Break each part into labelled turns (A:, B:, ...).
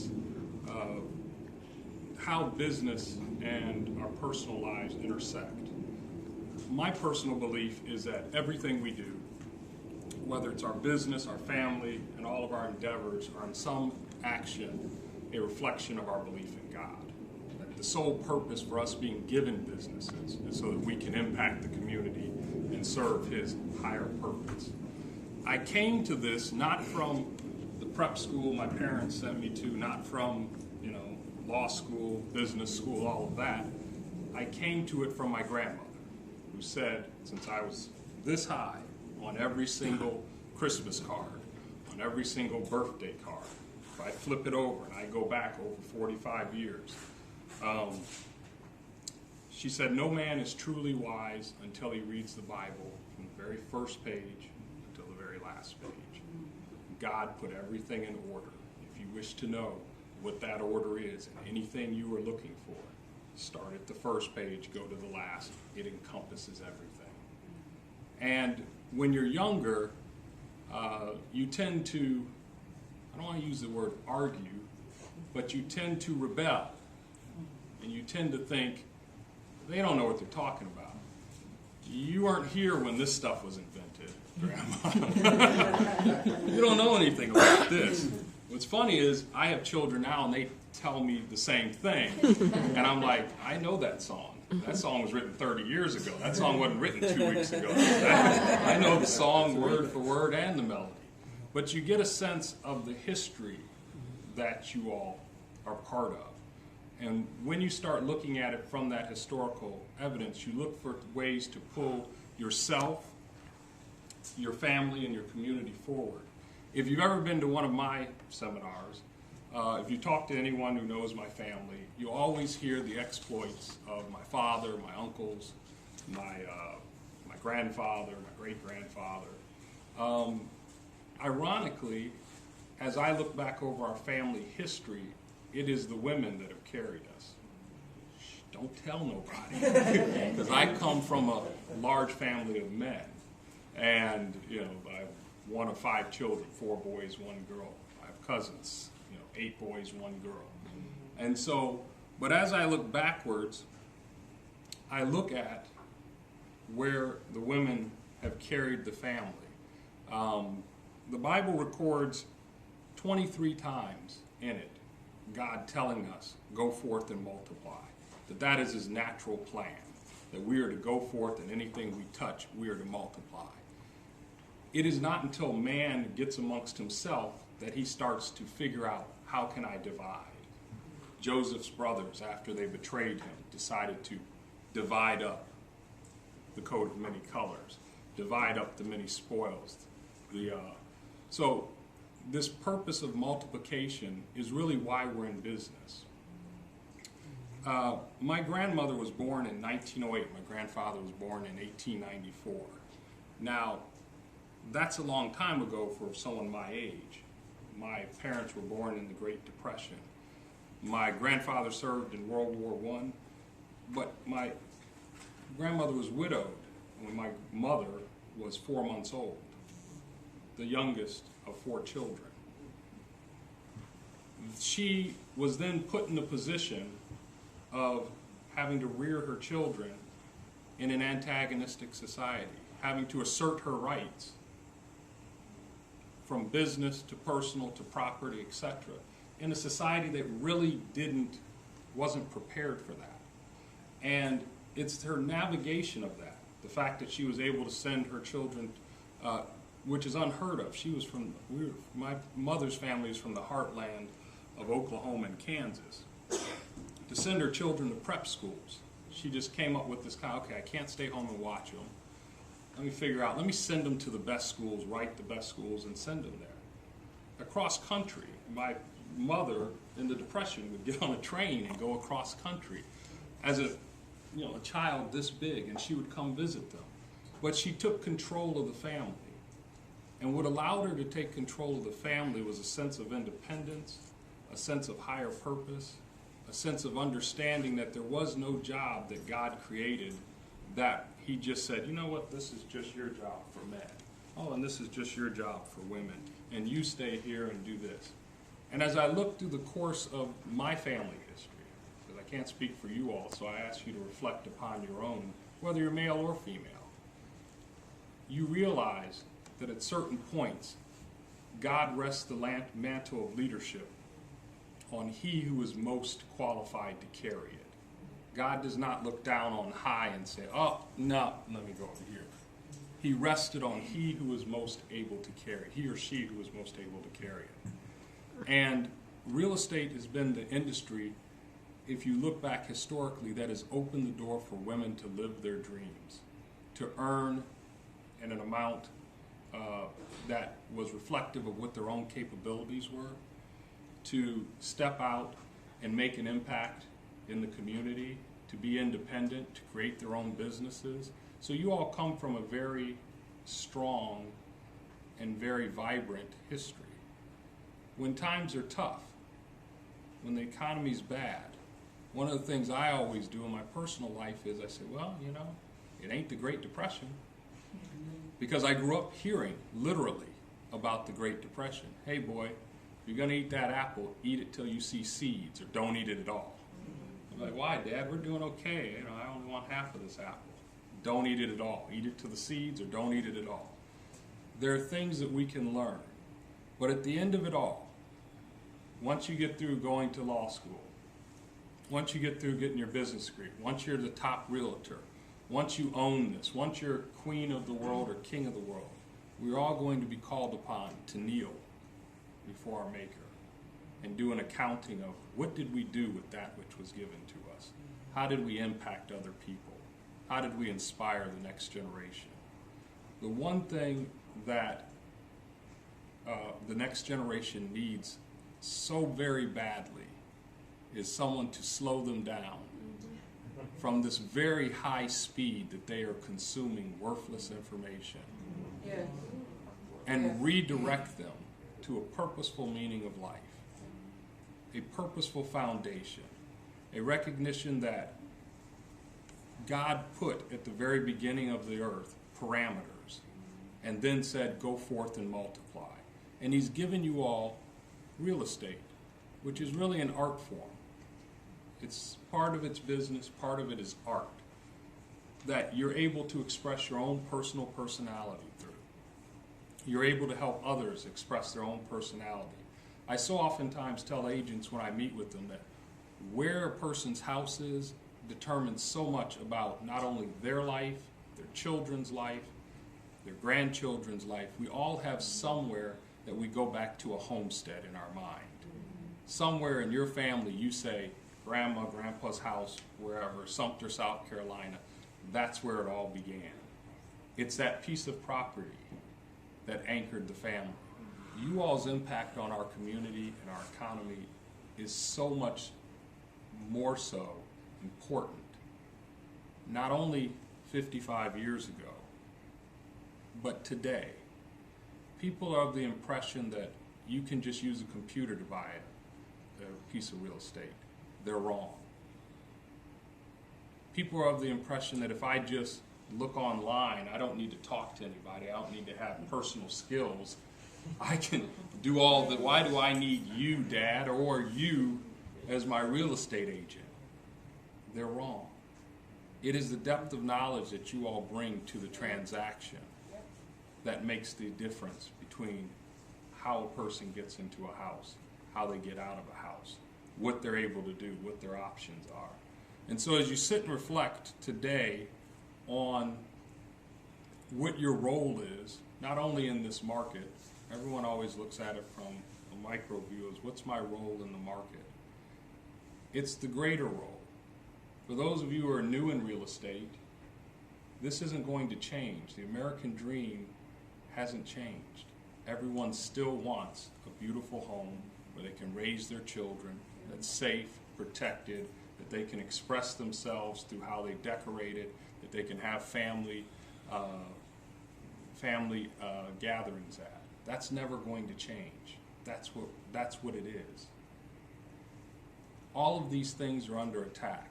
A: is how business and our personal lives intersect. My personal belief is that everything we do, whether it's our business, our family, and all of our endeavors, are in some action a reflection of our belief in God. That the sole purpose for us being given businesses is so that we can impact the community and serve His higher purpose. I came to this not from the prep school my parents sent me to, not from, law school, business school, all of that. I came to it from my grandmother, who said, since I was this high, on every single Christmas card, on every single birthday card, if I flip it over and I go back over 45 years, she said, no man is truly wise until he reads the Bible from the very first page until the very last page. God put everything in order. If you wish to know what that order is and anything you are looking for, start at the first page, go to the last. It encompasses everything. And when you're younger, you tend to, I don't want to use the word argue, but you tend to rebel. And you tend to think, they don't know what they're talking about. You weren't here when this stuff was invented, Grandma. You don't know anything about this. What's funny is I have children now and they tell me the same thing. And I'm like, I know that song. That song was written 30 years ago. That song wasn't written 2 weeks ago. I know the song word for word and the melody. But you get a sense of the history that you all are part of. And when you start looking at it from that historical evidence, you look for ways to pull yourself, your family, and your community forward. If you've ever been to one of my seminars, if you talk to anyone who knows my family, you always hear the exploits of my father, my uncles, my grandfather, my great-grandfather. Ironically, as I look back over our family history, it is the women that have carried us. Shh, don't tell nobody, because I come from a large family of men, and I'm one of 5 children, 4 boys, 1 girl. I have cousins, 8 boys, 1 girl. And so, but as I look backwards, I look at where the women have carried the family. The Bible records 23 times in it God telling us, go forth and multiply. That is His natural plan, that we are to go forth and anything we touch, we are to multiply. It is not until man gets amongst himself that he starts to figure out, how can I divide? Joseph's brothers, after they betrayed him, decided to divide up the coat of many colors, divide up the many spoils. So this purpose of multiplication is really why we're in business. My grandmother was born in 1908. My grandfather was born in 1894. Now, that's a long time ago for someone my age. My parents were born in the Great Depression. My grandfather served in World War I, but my grandmother was widowed when my mother was 4 months old, the youngest of 4 children. She was then put in the position of having to rear her children in an antagonistic society, having to assert her rights from business to personal to property, etc., in a society that really wasn't prepared for that. And it's her navigation of that, the fact that she was able to send her children, which is unheard of. My mother's family is from the heartland of Oklahoma and Kansas. To send her children to prep schools, she just came up with this okay, I can't stay home and watch them. Let me send them to the best schools, write the best schools, and send them there. Across country, my mother in the Depression would get on a train and go across country as a child this big, and she would come visit them. But she took control of the family. And what allowed her to take control of the family was a sense of independence, a sense of higher purpose, a sense of understanding that there was no job that God created that He just said, you know what, this is just your job for men. Oh, and this is just your job for women. And you stay here and do this. And as I look through the course of my family history, because I can't speak for you all, so I ask you to reflect upon your own, whether you're male or female, you realize that at certain points, God rests the mantle of leadership on he who is most qualified to carry it. God does not look down on high and say, oh, no, let me go over here. He rested on he who is most able to carry it, he or she who is most able to carry it. And real estate has been the industry, if you look back historically, that has opened the door for women to live their dreams, to earn in an amount that was reflective of what their own capabilities were, to step out and make an impact in the community, to be independent, to create their own businesses. So you all come from a very strong and very vibrant history. When times are tough, when the economy's bad, one of the things I always do in my personal life is I say, well, you know, it ain't the Great Depression. Because I grew up hearing, literally, about the Great Depression. Hey boy, if you're going to eat that apple, eat it till you see seeds, or don't eat it at all. I'm like, why, Dad? We're doing okay. You know, I only want half of this apple. Don't eat it at all. Eat it to the seeds, or don't eat it at all. There are things that we can learn. But at the end of it all, once you get through going to law school, once you get through getting your business degree, once you're the top realtor, once you own this, once you're queen of the world or king of the world, we're all going to be called upon to kneel before our Maker and do an accounting of what did we do with that which was given to us? How did we impact other people? How did we inspire the next generation? The one thing that the next generation needs so very badly is someone to slow them down from this very high speed that they are consuming worthless information,
B: Yes.
A: and redirect them to a purposeful meaning of life, a purposeful foundation, a recognition that God put at the very beginning of the earth parameters and then said, go forth and multiply. And he's given you all real estate, which is really an art form. It's part of its business, part of it is art, that you're able to express your own personal personality through. You're able to help others express their own personality. I so oftentimes tell agents when I meet with them that where a person's house is determines so much about not only their life, their children's life, their grandchildren's life. We all have somewhere that we go back to a homestead in our mind. Somewhere in your family you say, Grandma, Grandpa's house, wherever, Sumter, South Carolina, that's where it all began. It's that piece of property that anchored the family. You all's impact on our community and our economy is so much more so important. Not only 55 years ago, but today. People are of the impression that you can just use a computer to buy a piece of real estate. They're wrong. People are of the impression that if I just look online, I don't need to talk to anybody, I don't need to have personal skills, I can do all that. Why do I need you, Dad, or you as my real estate agent? They're wrong. It is the depth of knowledge that you all bring to the transaction that makes the difference between how a person gets into a house, how they get out of a house, what they're able to do, what their options are. And so as you sit and reflect today on what your role is, not only in this market, everyone always looks at it from a micro view as what's my role in the market? It's the greater role. For those of you who are new in real estate, this isn't going to change. The American dream hasn't changed. Everyone still wants a beautiful home where they can raise their children, that's safe, protected, that they can express themselves through how they decorate it, that they can have family gatherings at. That's never going to change. That's what it is. All of these things are under attack.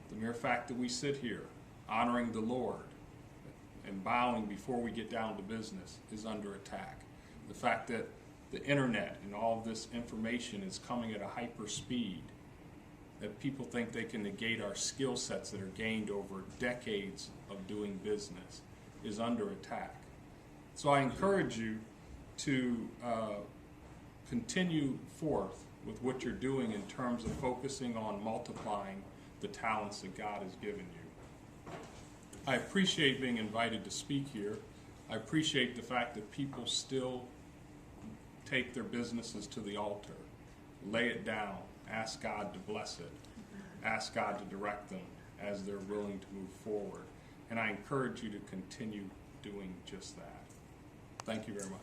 A: The mere fact that we sit here honoring the Lord and bowing before we get down to business is under attack. The fact that the internet and all of this information is coming at a hyper speed, that people think they can negate our skill sets that are gained over decades of doing business, is under attack. So I encourage you to continue forth with what you're doing in terms of focusing on multiplying the talents that God has given you. I appreciate being invited to speak here. I appreciate the fact that people still take their businesses to the altar, lay it down, ask God to bless it, ask God to direct them as they're willing to move forward. And I encourage you to continue doing just that. Thank you very much.